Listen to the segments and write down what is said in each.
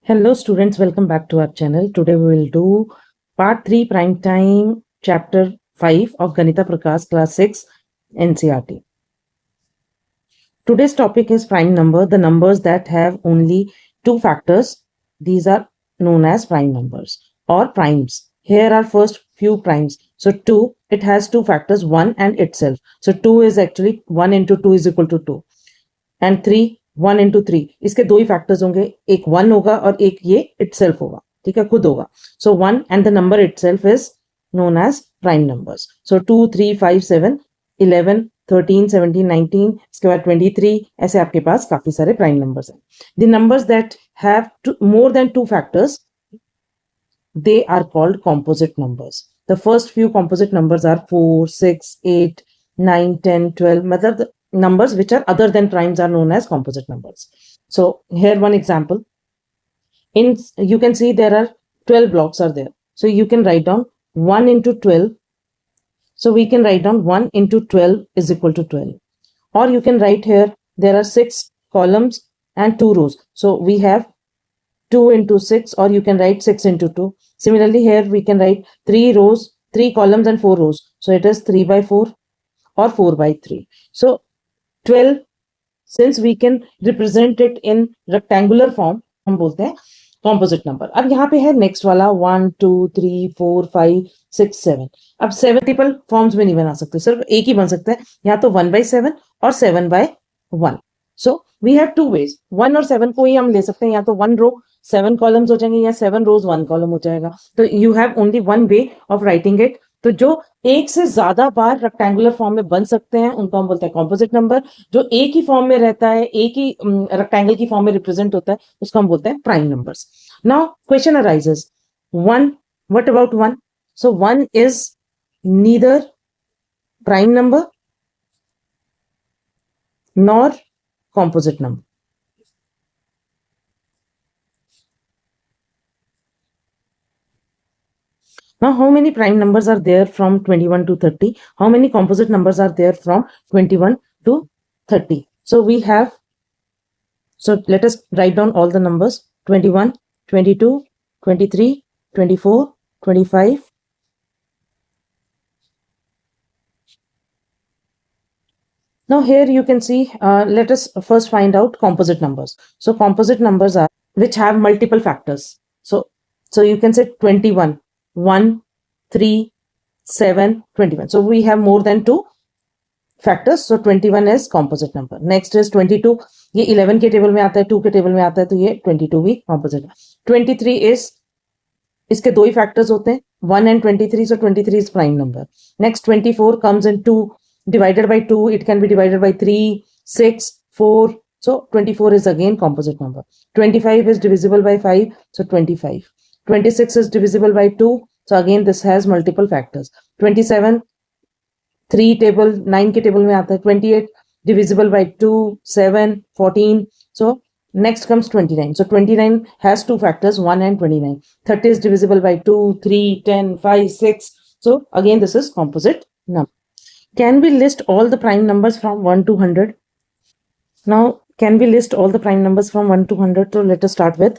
Hello students, welcome back to our channel. Today we will do part 3 prime time chapter 5 of Ganita Prakash class 6 Ncert. Today's topic is prime number, the numbers that have only two factors. These are known as prime numbers or primes. Here are first few primes. So 2, it has two factors, 1 and itself. So 2 is actually 1 into 2 is equal to 2. And 3 1 into 3 इसके दो ही factors होंगे, एक 1 होगा और एक ये itself होगा, ठीक है, खुद होगा. So 1 and the number itself is known as prime numbers. So 2 3 5 7 11 13 17 19 इसके बाद 23 ऐसे आपके पास काफी सारे प्राइम नंबर्स हैं. The numbers that have more than two factors they are called composite numbers. The first few composite numbers are 4 6 8 9 10 12. मतलब the numbers which are other than primes are known as composite numbers. So here one example. You can see there are 12 blocks are there. So you can write down 1 into 12. So we can write down 1 into 12 is equal to 12. Or you can write here there are 6 columns and 2 rows. So we have 2 into 6, or you can write 6 into 2. Similarly, here we can write 3 rows, 3 columns and 4 rows. So it is 3 by 4 or 4 by 3. So 12, since we can represent it in rectangular form, हम बोलते हैं composite number. अब यहाँ पे है next वाला 1 2 3 4 5 6 7. अब 7 multiple forms में नहीं बना सकते, सिर्फ एक ही बन सकता है, या तो 1 by 7 और 7 by 1. So we have two ways. 1 और 7 को ही हम ले सकते हैं, या तो 1 row 7 कॉलम्स हो जाएंगे या 7 रोज 1 कॉलम हो जाएगा. तो you have only one way of writing it. तो जो एक से ज्यादा बार रेक्टेंगुलर फॉर्म में बन सकते हैं उनको हम बोलते हैं कॉम्पोजिट नंबर. जो एक ही फॉर्म में रहता है, एक ही रेक्टेंगल की फॉर्म में रिप्रेजेंट होता है, उसको हम बोलते हैं prime numbers. Now question arises, 1, what about 1? So 1 is neither prime number nor composite number. Now, how many prime numbers are there from 21 to 30? How many composite numbers are there from 21 to 30? So we have, so let us write down all the numbers: 21, 22, 23, 24, 25. Now here you can see, let us first find out composite numbers. So composite numbers are which have multiple factors. So you can say 21, 1, 3, 7, 21. So we have more than two factors. So 21 is composite number. Next is 22. ये 11 के table में आता है, 2 के table में आता है, तो ये 22 भी composite है. 23 is, इसके दो ही factors होते हैं, 1 and 23. So 23 is prime number. Next 24 comes in 2 divided by 2. It can be divided by 3, 6, 4. So 24 is again composite number. 25 is divisible by 5. So 25. 26 is divisible by 2. So again this has multiple factors. 27 3 table 9 के table में आता है. 28 divisible by 2, 7, 14. So next comes 29. So 29 has two factors, 1 and 29. 30 is divisible by 2, 3, 10, 5, 6. So again this is composite number. Can we list all the prime numbers from 1 to 100? Now can we list all the prime numbers from 1 to 100? So let us start with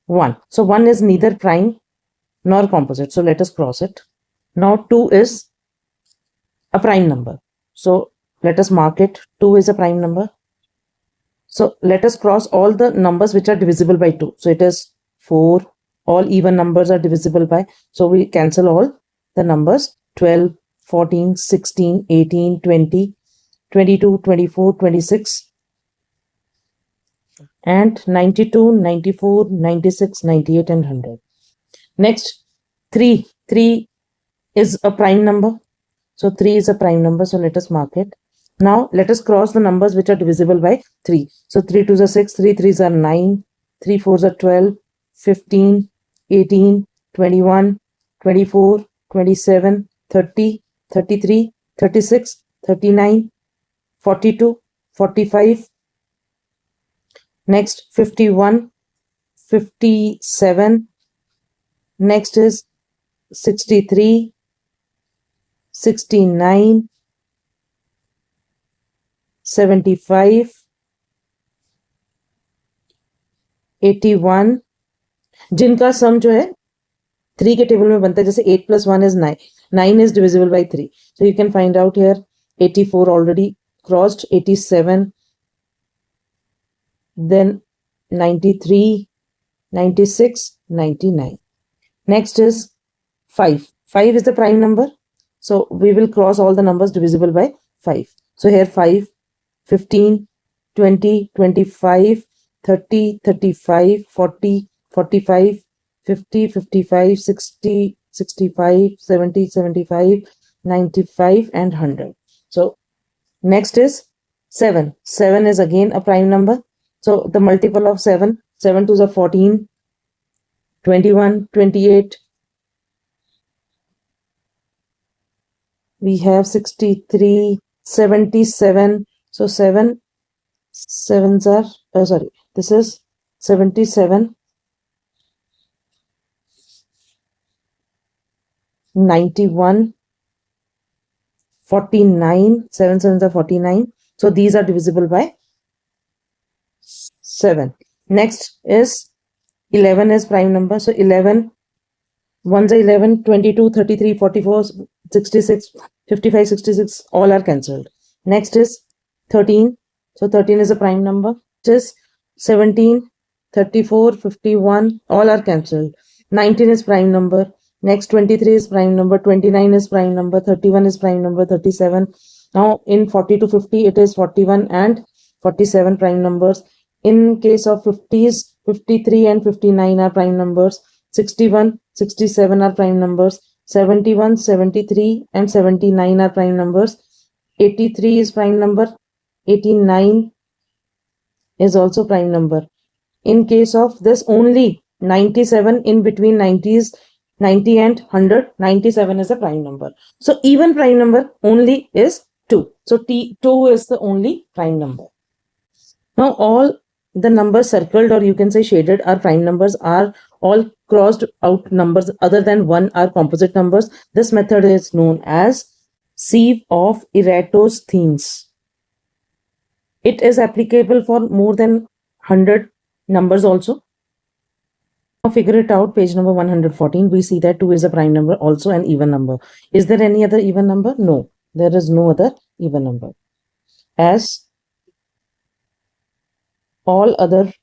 1. So 1 is neither prime nor composite. So let us cross it. Now 2 is a prime number. So let us mark it. 2 is a prime number. So let us cross all the numbers which are divisible by 2. So it is 4. All even numbers are divisible by. So we cancel all the numbers. 12, 14, 16, 18, 20, 22, 24, 26. And 92, 94, 96, 98 and 100. Next 3. 3 is a prime number. So 3 is a prime number. So let us mark it. Now let us cross the numbers which are divisible by 3. So 3 2s are 6, 3 3s are 9, 3 4s are 12, 15, 18, 21, 24, 27, 30, 33, 36, 39, 42, 45. Next 51, 57. Next is 63, 69, 75, 81, जिनका सम जो है 3 के table में बनता है, जैसे 8 + 1 is 9. 9 is divisible by 3. So you can find out here 84 already crossed, 87, then 93, 96, 99. Next is 5. 5 is the prime number. So we will cross all the numbers divisible by 5. So here 5, 15, 20, 25, 30, 35, 40, 45, 50, 55, 60, 65, 70, 75, 95 and 100. So next is 7. 7 is again a prime number. So the multiple of 7, 7 2s are 14, 21, 28. We have 63, 77. So 7 sevens are, sorry, this is 77, 91, 49. 7 sevens are 49. So these are divisible by 7. Next is 11 is prime number. So 11, 1s are 11, 22, 33, 44, 66, 55, 66, all are cancelled. Next is 13. So 13 is a prime number. Next is 17, 34, 51, all are cancelled. 19 is prime number. Next 23 is prime number. 29 is prime number. 31 is prime number. 37. Now in 40 to 50, it is 41 and 47 prime numbers. In case of 50s, 53 and 59 are prime numbers. 61, 67 are prime numbers. 71, 73 and 79 are prime numbers. 83 is prime number. 89 is also prime number. In case of this, only 97, in between 90s, 90 and 100, 97 is a prime number. So even prime number only is 2. So 2 is the only prime number. Now all the numbers circled, or you can say shaded, are prime numbers. Are all crossed out numbers other than 1 are composite numbers. This method is known as sieve of Eratosthenes. It is applicable for more than 100 numbers also. Now figure it out. Page number 114. We see that 2 is a prime number, also an even number. Is there any other even number? No, there is no other even number, as all other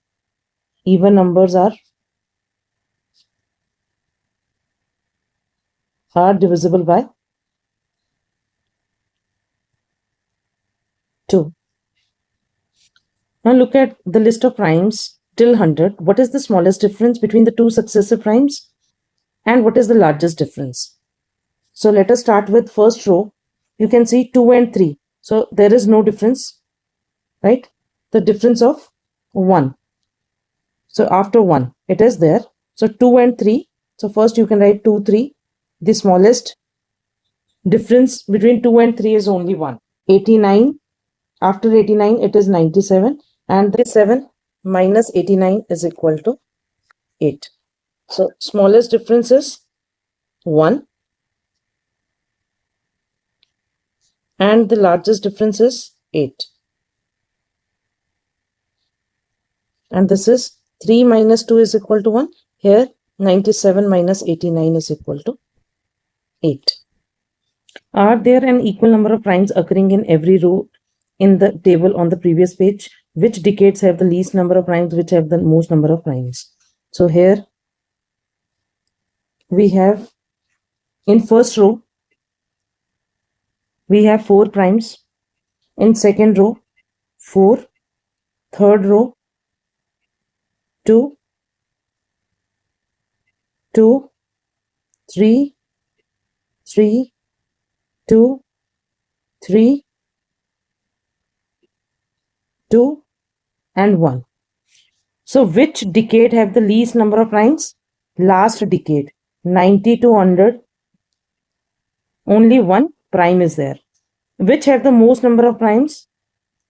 even numbers are divisible by 2. Now look at the list of primes till 100. What is the smallest difference between the two successive primes, and what is the largest difference? So let us start with first row. You can see 2 and 3. So there is no difference, right? The difference of 1. So after 1, it is there. So 2 and 3. So first you can write 2, 3. The smallest difference between 2 and 3 is only 1. 89. After 89, it is 97. And 7 minus 89 is equal to 8. So smallest difference is 1. And the largest difference is 8. And this is 3 minus 2 is equal to 1. Here 97 minus 89 is equal to 8. Are there an equal number of primes occurring in every row in the table on the previous page? Which decades have the least number of primes, which have the most number of primes? So here we have, in first row, we have 4 primes. In second row, 4. Third row, 2, 2, 3, 3, 2, 3, 2 and 1. So which decade have the least number of primes? Last decade, 90 to 100. Only 1 prime is there. Which have the most number of primes?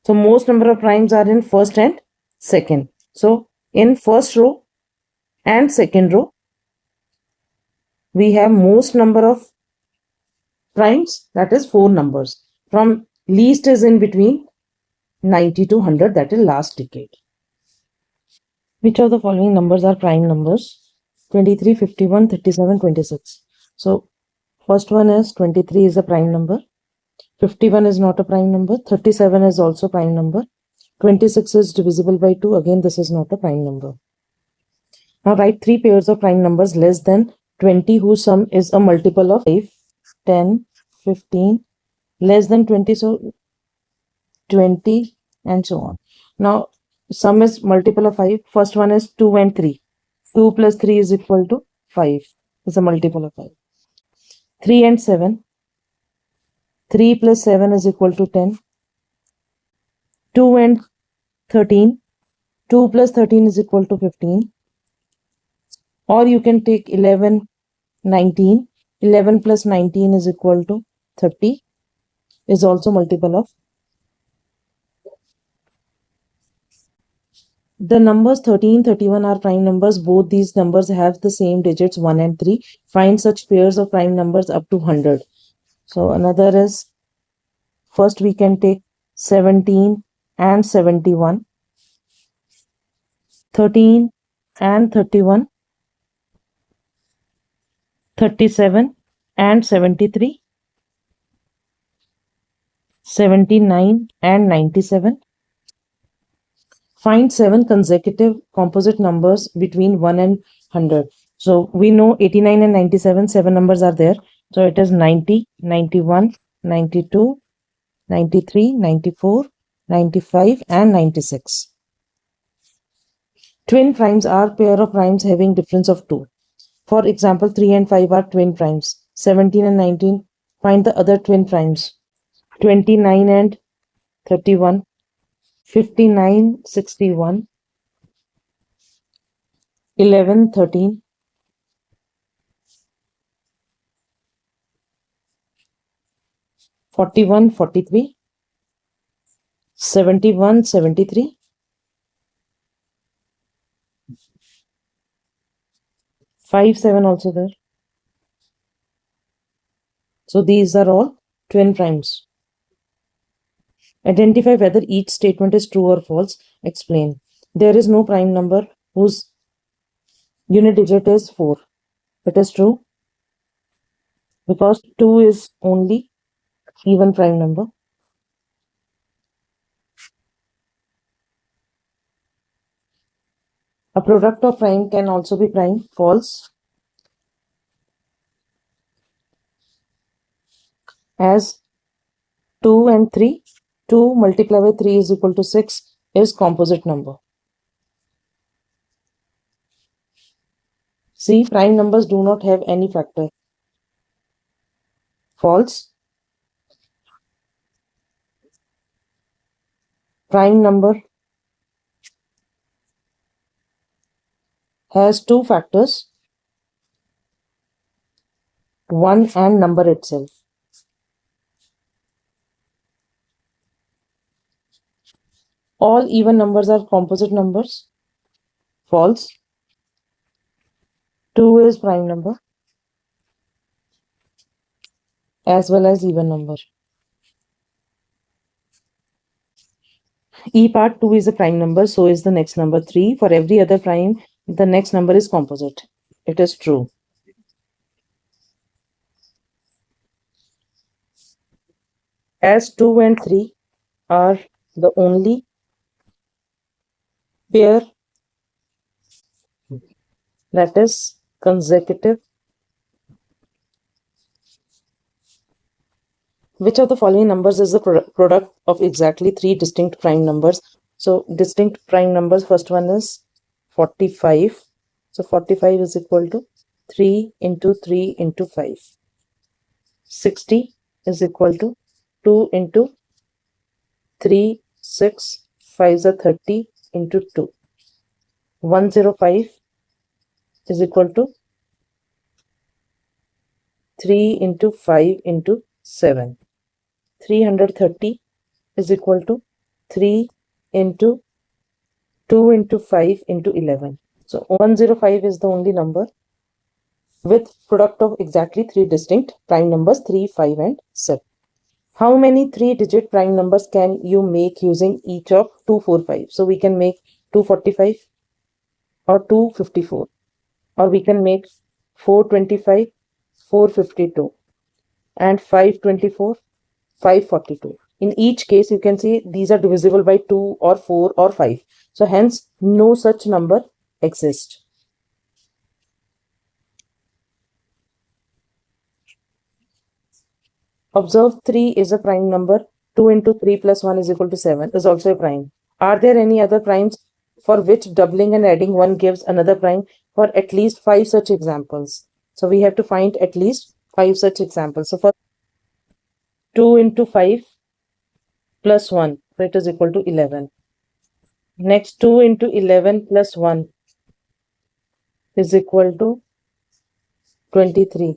So most number of primes are in first and second. So in first row and second row, we have most number of primes, that is 4 numbers. From least is in between 90 to 100, that is last decade. Which of the following numbers are prime numbers? 23, 51, 37, 26. So first one is 23 is a prime number. 51 is not a prime number. 37 is also prime number. 26 is divisible by 2. Again, this is not a prime number. Now write three pairs of prime numbers less than 20 whose sum is a multiple of 5, 10, 15, less than 20, so 20 and so on. Now sum is multiple of 5. First one is 2 and 3. 2 plus 3 is equal to 5. Is a multiple of 5. 3 and 7. 3 plus 7 is equal to 10. 2 and 13. 2 plus 13 is equal to 15. Or you can take 11, 19. 11 plus 19 is equal to 30. Is also multiple of. The numbers 13, 31 are prime numbers. Both these numbers have the same digits 1 and 3. Find such pairs of prime numbers up to 100. So another is, first we can take 17 and 71. 13 and 31. 37 and 73. 79 and 97. Find 7 consecutive composite numbers between 1 and 100. So we know 89 and 97, 7 numbers are there. So it is 90, 91, 92, 93, 94, 95 and 96. Twin primes are pair of primes having difference of 2. For example, 3 and 5 are twin primes. 17 and 19, find the other twin primes. 29 and 31. 59, 61, 11, 13, 41, 43, 71, 73, 5, 7 also there. So these are all twin primes. Identify whether each statement is true or false. Explain. There is no prime number whose unit digit is 4. It is true because 2 is only even prime number. A product of prime can also be prime. False. As 2 and 3. 2 multiplied by 3 is equal to 6 is composite number. See, prime numbers do not have any factor. False. Prime number has two factors, 1 and number itself. All even numbers are composite numbers. False. 2 is prime number as well as even number. E part 2 is a prime number, so is the next number 3. For every other prime, the next number is composite. It is true. As 2 and 3 are the only pair that is consecutive. Which of the following numbers is the product of exactly 3 distinct prime numbers? So distinct prime numbers, first one is 45. So 45 is equal to 3 into 3 into 5. 60 is equal to 2 into 3, 6, 5 is a 30 into 2. 105 is equal to 3 into 5 into 7. 330 is equal to 3 into 2 into 5 into 11. So 105 is the only number with product of exactly 3 distinct prime numbers 3, 5 and 7. How many 3-digit prime numbers can you make using each of 245? So we can make 245 or 254. or we can make 425, 452, and 524, 542. In each case, you can see these are divisible by 2 or 4 or 5. So hence, no such number exists. Observe 3 is a prime number. 2 into 3 plus 1 is equal to 7 is also a prime. Are there any other primes for which doubling and adding 1 gives another prime? For at least 5 such examples. So we have to find at least 5 such examples. So for 2 into 5 plus 1, so it is equal to 11. Next, 2 into 11 plus 1 is equal to 23.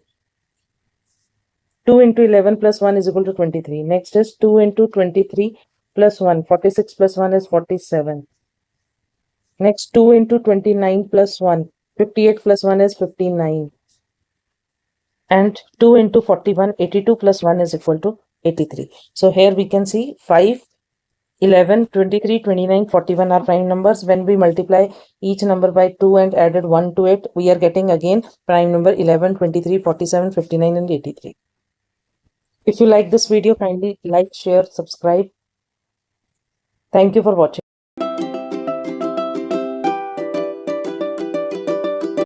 2 into 11 plus 1 is equal to 23. Next is 2 into 23 plus 1. 46 plus 1 is 47. Next, 2 into 29 plus 1. 58 plus 1 is 59. And 2 into 41, 82 plus 1 is equal to 83. So here we can see 5, 11, 23, 29, 41 are prime numbers. When we multiply each number by 2 and added 1 to it, we are getting again prime number 11, 23, 47, 59 and 83. If you like this video, kindly like, share, subscribe. Thank you for watching.